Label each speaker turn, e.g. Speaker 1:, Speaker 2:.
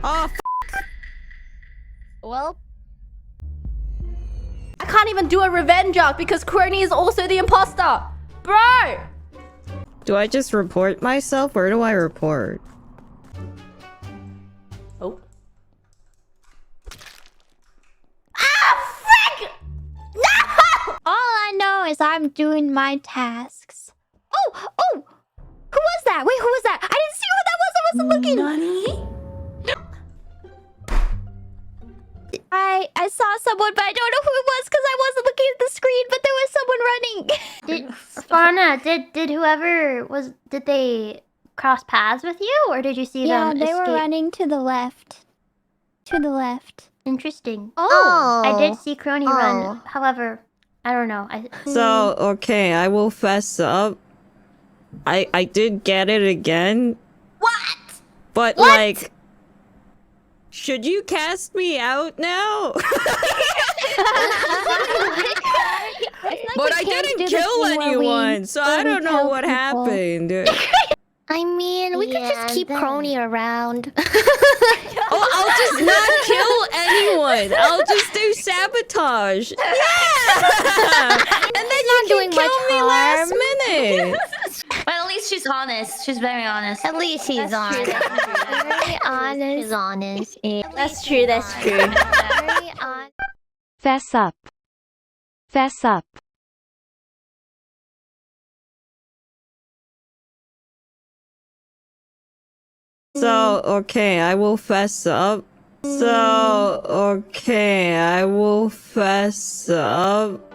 Speaker 1: Oh,
Speaker 2: Well,
Speaker 3: I can't even do a revenge arc because Kronii is also the imposter! Bro!
Speaker 1: do I just report myself? Where do I report?
Speaker 3: Oh. Ah, frick! No!
Speaker 2: all I know is I'm doing my tasks. Oh! Oh! Who was that? Wait, who was that? I didn't see who that was. I wasn't looking.
Speaker 3: Nani?
Speaker 2: I saw someone, but I don't know who it was because I wasn't looking at the screen. But there was someone running.
Speaker 4: Fauna, did whoever was, did they cross paths with you, or did you see
Speaker 2: Yeah,
Speaker 4: them
Speaker 2: they
Speaker 4: escape?
Speaker 2: were running to the left. To the left.
Speaker 4: Interesting.
Speaker 2: Oh.
Speaker 4: I did see Kronii
Speaker 2: Oh.
Speaker 4: run. However, I don't know.
Speaker 1: So, okay, I will fess up. I did get it again.
Speaker 3: What?
Speaker 1: But
Speaker 3: What?
Speaker 1: like, should you cast me out now? But I didn't kill anyone, so I don't know what happened.
Speaker 5: I mean, we could just keep Kronii around.
Speaker 1: Oh, I'll just not kill anyone. I'll just do sabotage. Yeah. And then you
Speaker 5: doing
Speaker 1: can kill
Speaker 5: much
Speaker 1: me
Speaker 5: harm.
Speaker 1: last minute.
Speaker 4: But at least she's honest. She's very honest.
Speaker 5: At least he's honest. Very honest.
Speaker 2: He's honest.
Speaker 3: That's true, that's true.
Speaker 5: Very honest.
Speaker 6: Fess up. Fess up.
Speaker 1: So, okay, I will fess up. So, okay, I will fess up.